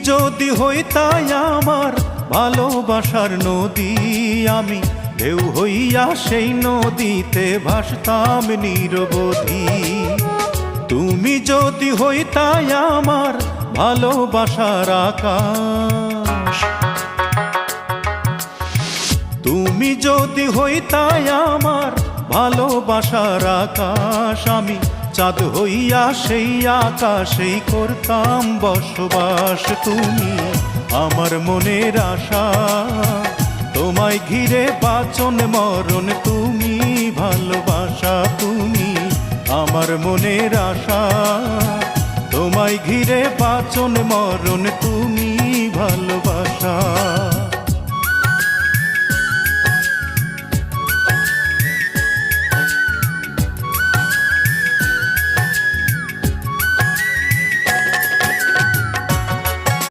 যদি হইতাই আমার ভালোবাসার নদী, আমি ঢেউ হইয়া সেই নদীতে ভাসতাম নিরবধি। তুমি যদি হইতাই আমার ভালোবাসার আকাশ, তুমি যদি হইতাই আমার ভালোবাসার আকাশ, আমি চাঁদ হইয়া সেই আকাশেই করতাম বসবাস। তুমি আমার মনের আশা, তোমায় ঘিরে বাঁচন মরণ, তুমি ভালোবাসা। তুমি আমার মনের আশা, তোমায় ঘিরে বাঁচন মরণ।